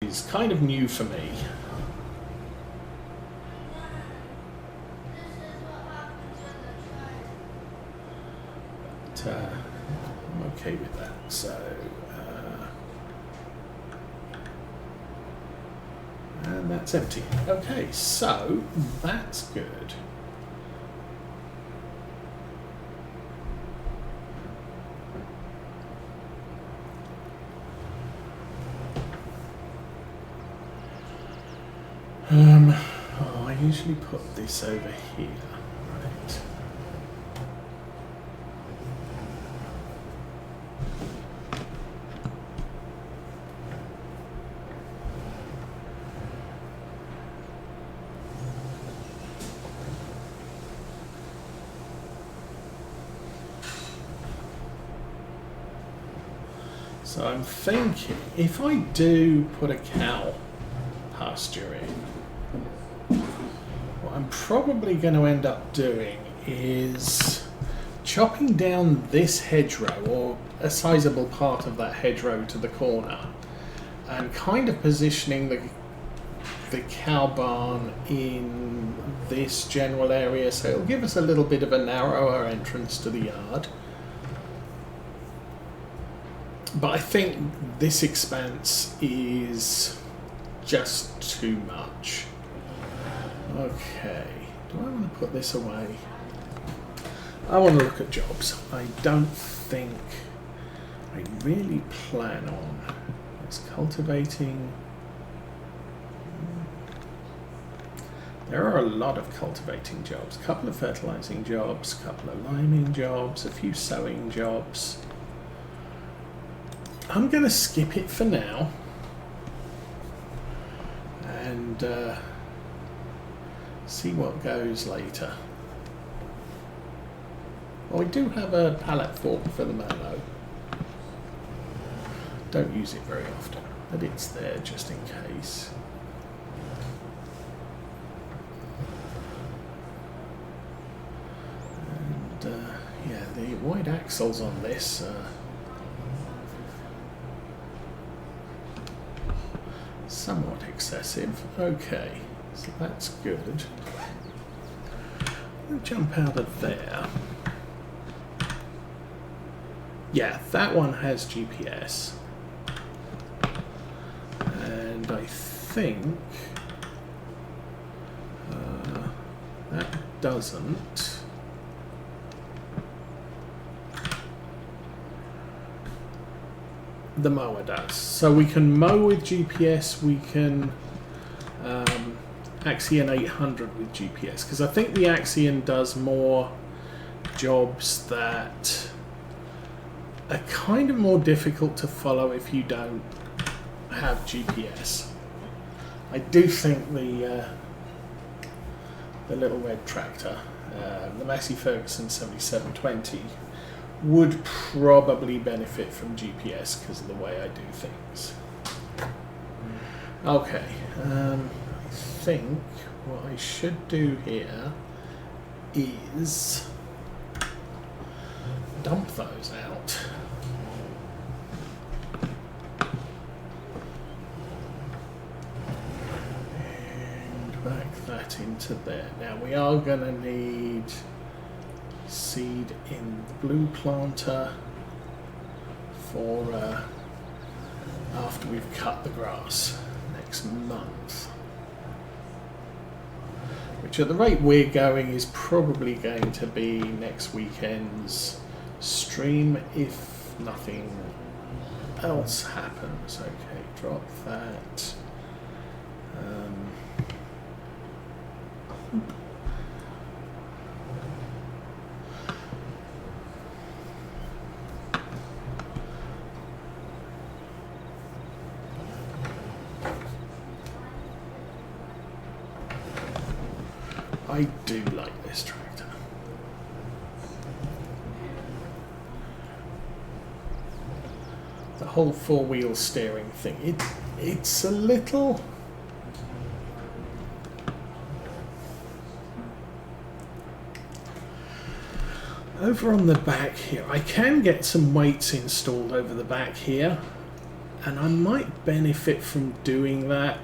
is kind of new for me. But I'm okay with that. So, and that's empty. Okay, so that's good. Oh, I usually put this over here, right? So I'm thinking, if I do put a cow pasture in, what I'm probably going to end up doing is chopping down this hedgerow, or a sizable part of that hedgerow, to the corner, and kind of positioning the cow barn in this general area, so it'll give us a little bit of a narrower entrance to the yard. But I think this expanse is just too much. Okay, do I want to put this away? I want to look at jobs. I don't think I really plan on. It's cultivating. There are a lot of cultivating jobs. A couple of fertilizing jobs, a couple of liming jobs, a few sowing jobs. I'm going to skip it for now. And see what goes later. Well, I do have a pallet fork for the mallow. Don't use it very often, but it's there just in case. And yeah, the wide axles on this somewhat excessive. Okay, so that's good. We'll jump out of there. Yeah, that one has GPS. And I think that doesn't. The mower does. So we can mow with GPS, we can Axion 800 with GPS, because I think the Axion does more jobs that are kind of more difficult to follow if you don't have GPS. I do think the little red tractor, the Massey Ferguson 7720, would probably benefit from GPS because of the way I do things. Okay, I think what I should do here is dump those out. And back that into there. Now we are going to need seed in the blue planter for after we've cut the grass next month, which at the rate we're going is probably going to be next weekend's stream if nothing else happens. Okay, drop that. I do like this tractor. The whole four-wheel steering thing, it's a little... Over on the back here, I can get some weights installed over the back here. And I might benefit from doing that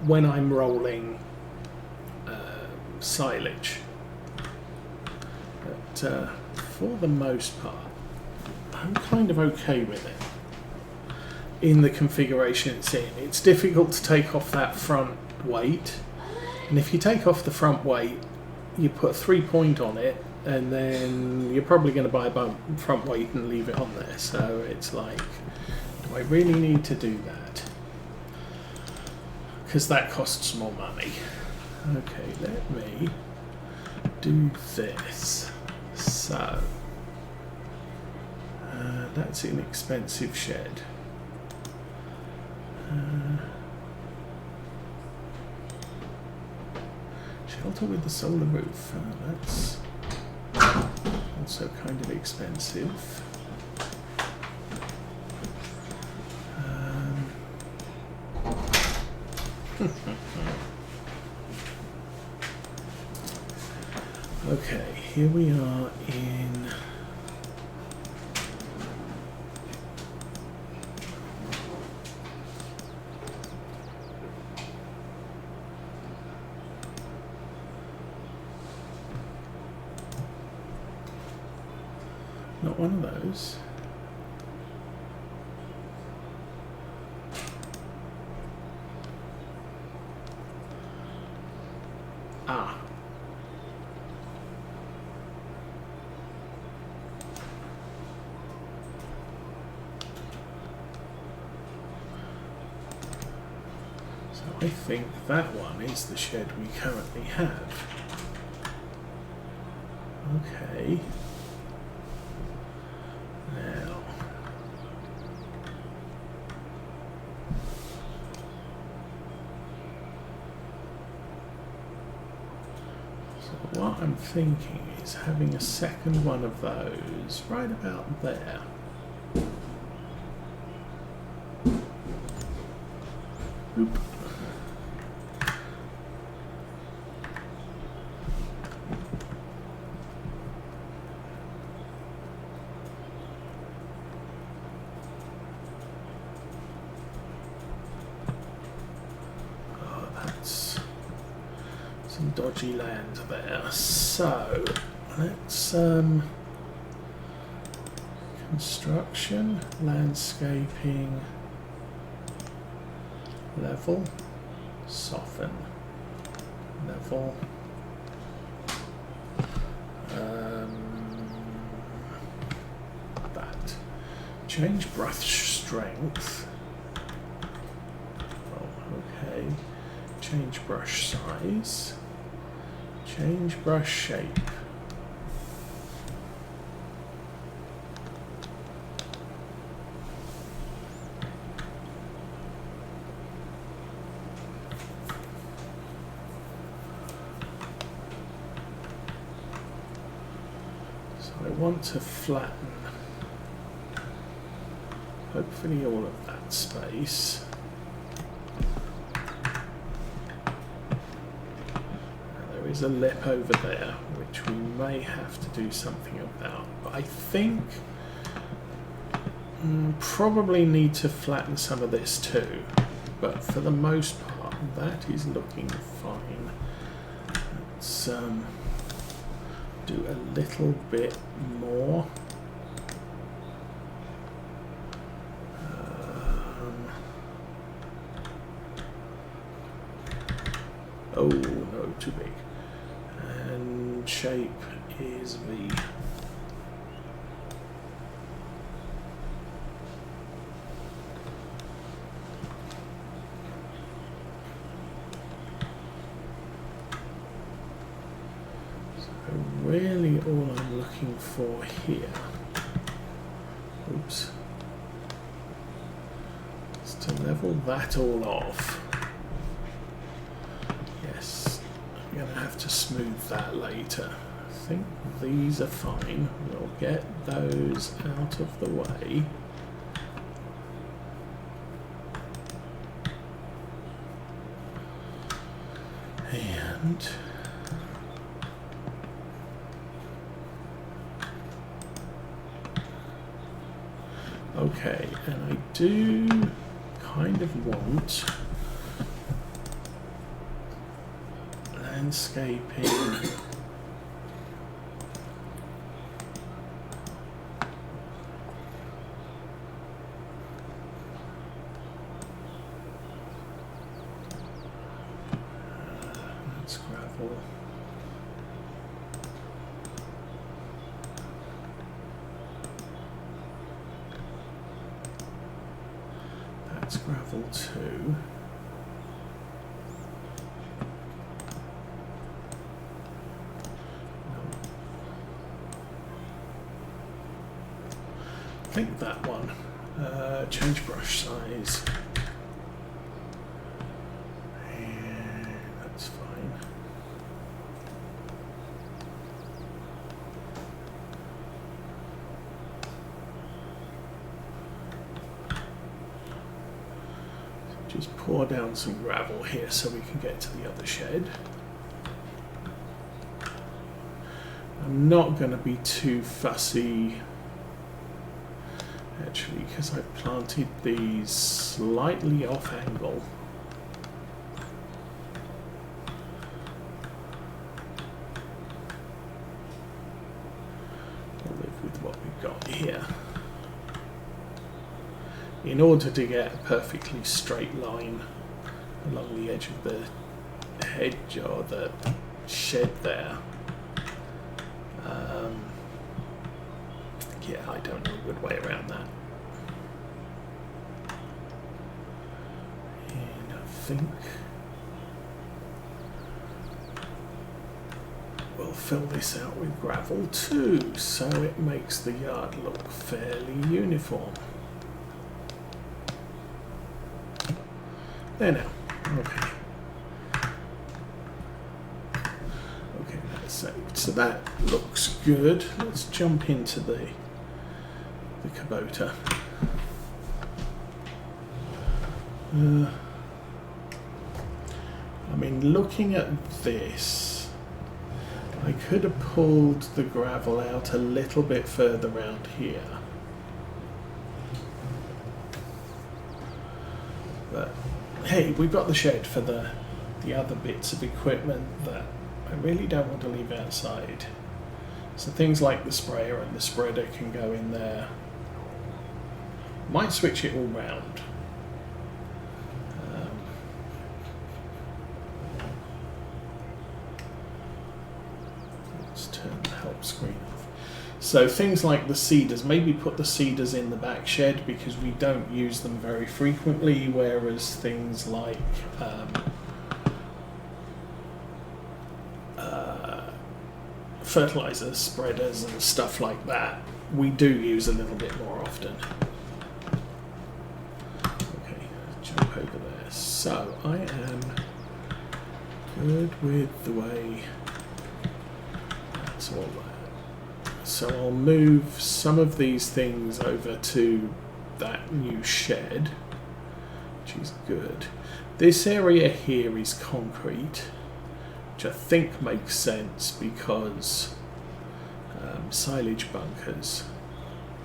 when I'm rolling silage. But for the most part, I'm kind of okay with it in the configuration it's in. It's difficult to take off that front weight, and if you take off the front weight, you put a 3-point on it, and then you're probably going to buy a front weight and leave it on there. So it's like, do I really need to do that? Because that costs more money. Okay, let me do this. So that's an expensive shed. Shelter with the solar roof. That's also kind of expensive. Okay, here we are in not one of those. Ah. So I think that one is the shed we currently have. Okay. Now, so what I'm thinking is having a second one of those right about there. Oop. Some dodgy land there. So let's construction, landscaping, level, soften, level, that, change brush strength. Oh, okay. Change brush size. Change brush shape. So I want to flatten, hopefully all of that space. There's a lip over there, which we may have to do something about. But I think probably need to flatten some of this too. But for the most part, that is looking fine. Let's do a little bit more. Oh no, too big. And shape is V. So really all I'm looking for here, oops, is to level that all off. Yes, I'm going to have to smooth that later. I think these are fine. We'll get those out of the way. And oh Okay, and I do kind of want landscaping. That's gravel. That's gravel too. I think that one. Change brush size. And that's fine. Just pour down some gravel here so we can get to the other shed. I'm not going to be too fussy actually, because I've planted these slightly off angle. I'll live with what we've got here. In order to get a perfectly straight line along the edge of the hedge or the shed there. Yeah, I don't know a good way around that. And I think we'll fill this out with gravel too, so it makes the yard look fairly uniform. There now. Okay. Okay, that's saved. So that looks good. Let's jump into the Kubota. I mean, looking at this, I could have pulled the gravel out a little bit further around here. But hey, we've got the shed for the other bits of equipment that I really don't want to leave outside. So things like the sprayer and the spreader can go in there. Might switch it all round. Let's turn the help screen off. So things like the seeders, maybe put the seeders in the back shed because we don't use them very frequently, whereas things like fertilizer spreaders and stuff like that, we do use a little bit more often. Okay, jump over there. So I am good with the way that's all that. So I'll move some of these things over to that new shed, which is good. This area here is concrete, which I think makes sense because silage bunkers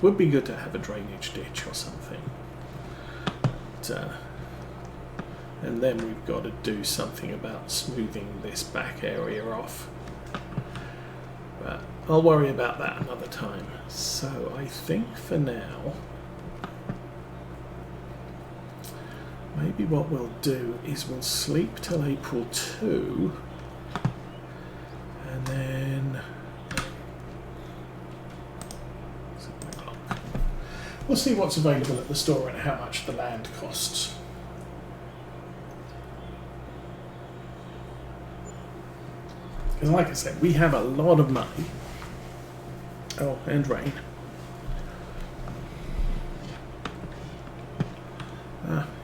would be good to have a drainage ditch or something. But, and then we've got to do something about smoothing this back area off. But I'll worry about that another time. So I think for now, maybe what we'll do is we'll sleep till April 2. And then we'll see what's available at the store and how much the land costs. Because like I said, we have a lot of money. Oh, and rain.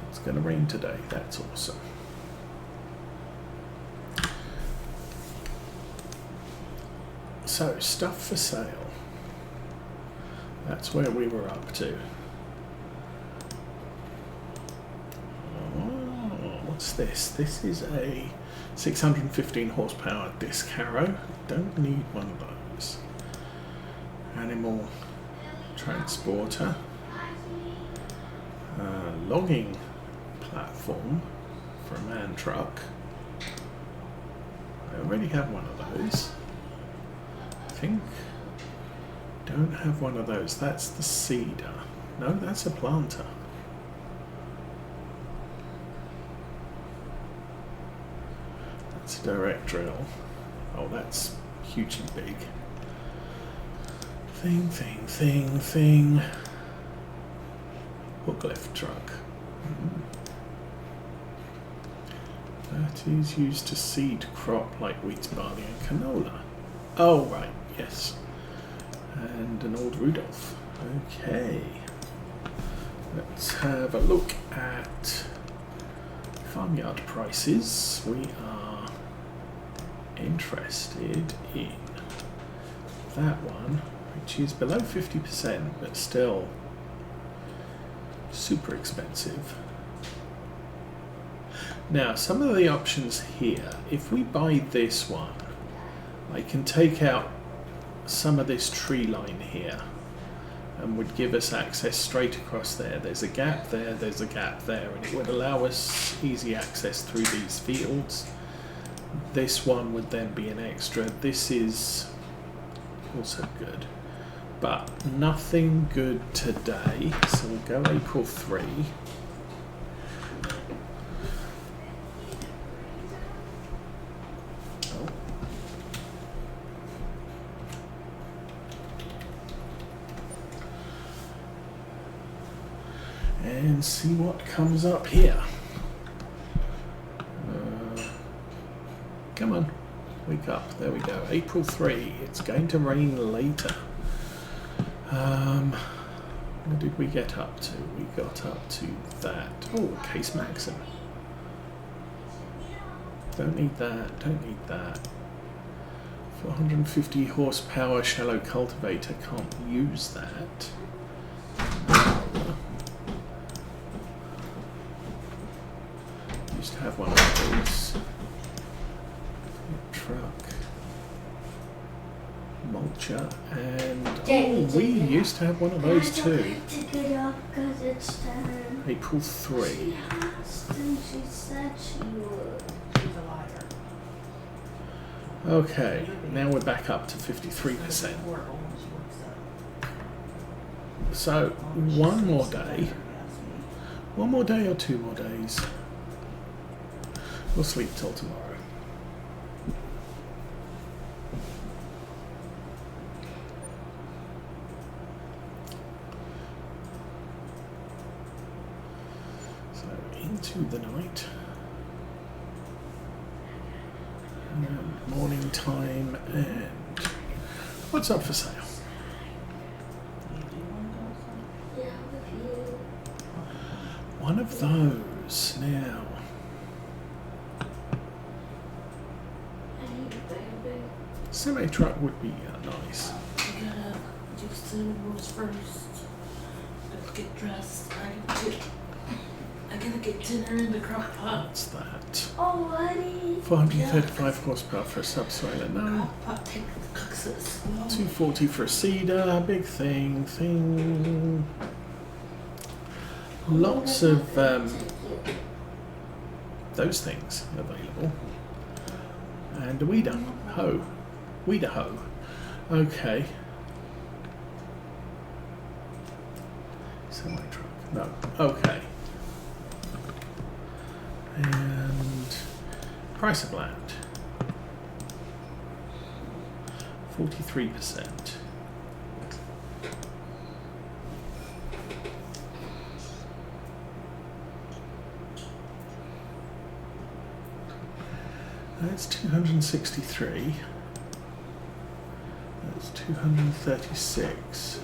It's going to rain today. That's awesome. So, stuff for sale. That's where we were up to. Oh, what's this? This is a 615 horsepower disc harrow. Don't need one of those. Animal transporter. logging platform for a man truck. I already have one of those. I think. Don't have one of those. That's the seeder. No, that's a planter. That's a direct drill. Oh, that's hugely big. Thing. Hook lift truck. That is used to seed crop like wheat, barley and canola. Oh, right, yes. And an old Rudolph. Okay. Let's have a look at farmyard prices. We are interested in that one, which is below 50%, but still super expensive. Now, some of the options here, if we buy this one, I can take out some of this tree line here and would give us access straight across there. There's a gap there, there's a gap there, and it would allow us easy access through these fields. This one would then be an extra. This is also good, but nothing good today, so we'll go April 3. And see what comes up here. Come on, wake up. There we go. April 3. It's going to rain later. What did we get up to? We got up to that. Oh, Case Maxim. Don't need that. Don't need that. 450 horsepower shallow cultivator. Can't use that. Used to have one of those. Truck. Mulcher. And we used to have one of those too. April 3. She said she would. She's a liar. Okay, now we're back up to 53%. So, one more day. One more day or 2 more days? We'll sleep till tomorrow. So, into the night. And morning time, and what's up for sale? One of those now. Semi-truck would be nice. I gotta do cinnamons first. Let's get dressed. I gotta get dinner in the crock pot. What's that? Oh, buddy. 435 horsepower for a subsoiler. No. Crock pot take the cooks. 240 for a cedar. Big thing. Lots of those things available. And a weeder hoe. Weeder hoe. Okay. Semi truck. No. Okay. And price of land. 43%. That's 263. That's 236.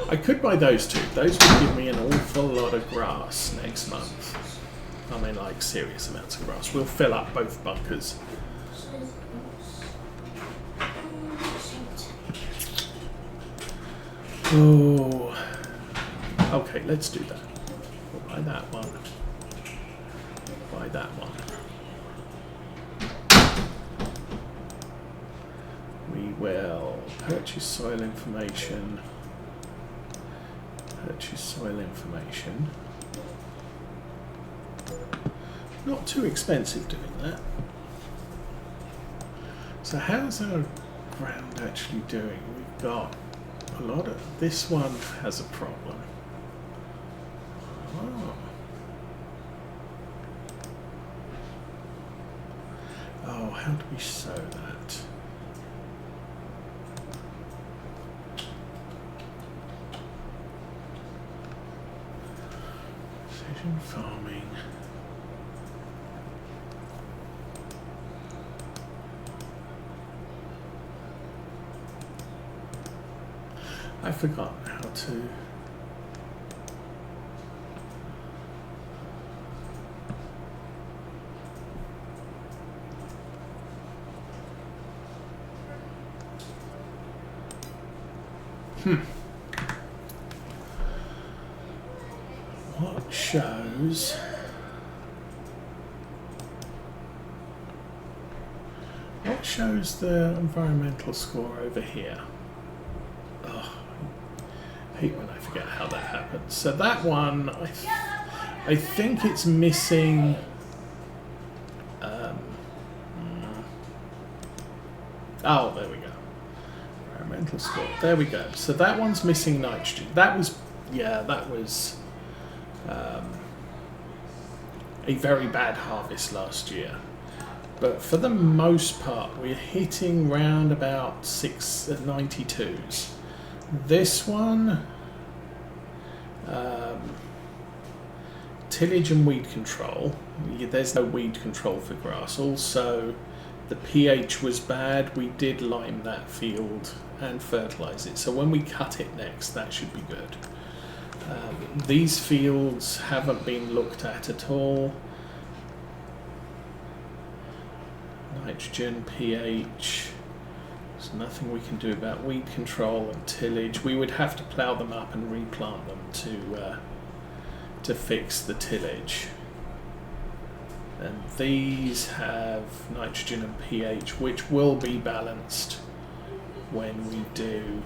I could buy those two. Those would give me an awful lot of grass next month. I mean, like, serious amounts of grass. We'll fill up both bunkers. Oh. Okay, let's do that. We'll buy that one. Buy that one. will purchase soil information. Purchase soil information. Not too expensive doing that. So how's our ground actually doing? We've got a lot of... This one has a problem. Oh. Oh, how do we sow that? Precision farming. I've forgotten how to... What shows... What shows the environmental score over here? Oh, I hate when I forget how that happens. So that one, I think it's missing... oh, there we go. Environmental score. There we go. So that one's missing nitrogen. That was, yeah, that was a very bad harvest last year. But for the most part, we're hitting round about 92s. This one, tillage and weed control. There's no weed control for grass. Also, the pH was bad. We did lime that field and fertilise it. So when we cut it next, that should be good. These fields haven't been looked at all. Nitrogen, pH. There's nothing we can do about weed control and tillage. We would have to plough them up and replant them to fix the tillage. And these have nitrogen and pH, which will be balanced when we do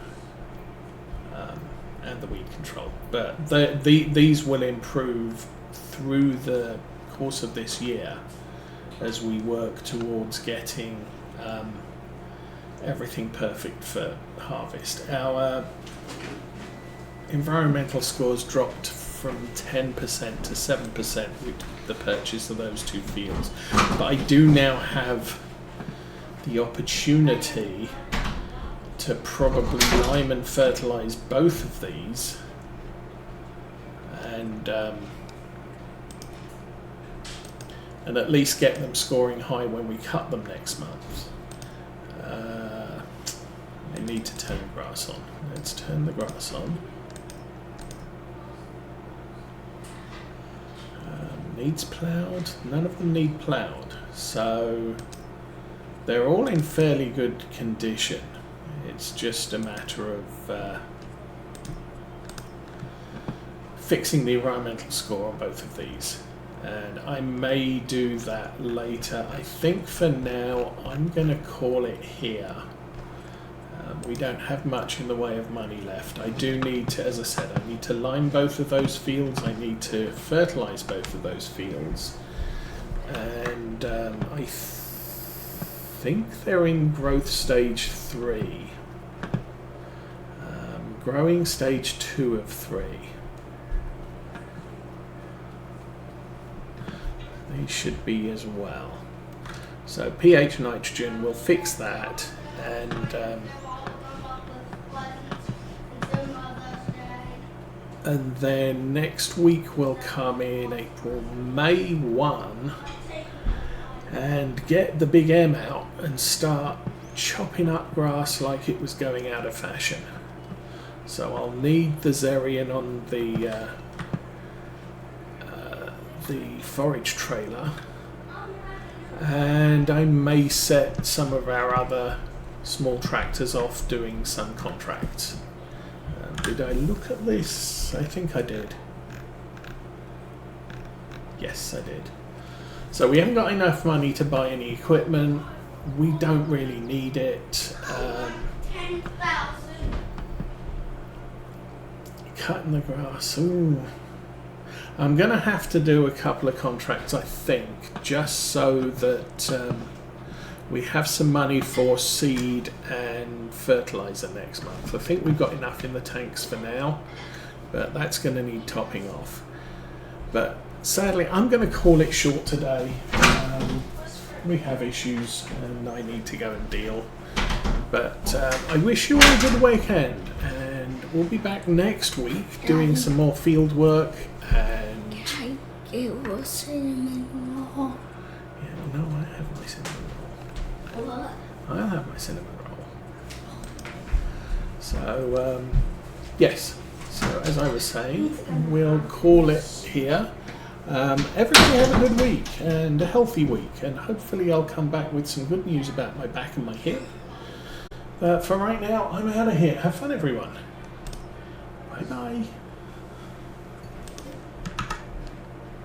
and the weed control. But these will improve through the course of this year as we work towards getting everything perfect for harvest. Our environmental scores dropped from 10% to 7% with the purchase of those two fields. But I do now have the opportunity to probably lime and fertilise both of these and at least get them scoring high when we cut them next month. I need to turn the grass on. Let's turn the grass on. Needs ploughed? None of them need ploughed. So they're all in fairly good condition. It's just a matter of fixing the environmental score on both of these. And I may do that later. I think for now I'm going to call it here. We don't have much in the way of money left. I do need to, as I said, I need to lime both of those fields. I need to fertilise both of those fields. And I think they're in growth stage 3. Growing stage 2 of 3. They should be as well. So pH nitrogen will fix that, and then next week we'll come in April, May 1 and get the big M out and start chopping up grass like it was going out of fashion. So I'll need the Zerian on the forage trailer, and I may set some of our other small tractors off doing some contracts. Did I look at this? I think I did. Yes, I did. So we haven't got enough money to buy any equipment. we don't really need it. 10,000. Cutting the grass. Ooh. I'm going to have to do a couple of contracts, I think, just so that we have some money for seed and fertilizer next month. I think we've got enough in the tanks for now, but that's going to need topping off. But sadly, I'm going to call it short today. We have issues and I need to go and deal. But I wish you all a good weekend, and we'll be back next week doing some more field work. And Can I get a cinnamon roll? yeah, no, I have my cinnamon roll. What? I'll have my cinnamon roll. So yes. So as I was saying, we'll call it here. Everybody have a good week and a healthy week, and hopefully I'll come back with some good news about my back and my hip. For right now, I'm out of here. Have fun, everyone. Bye bye.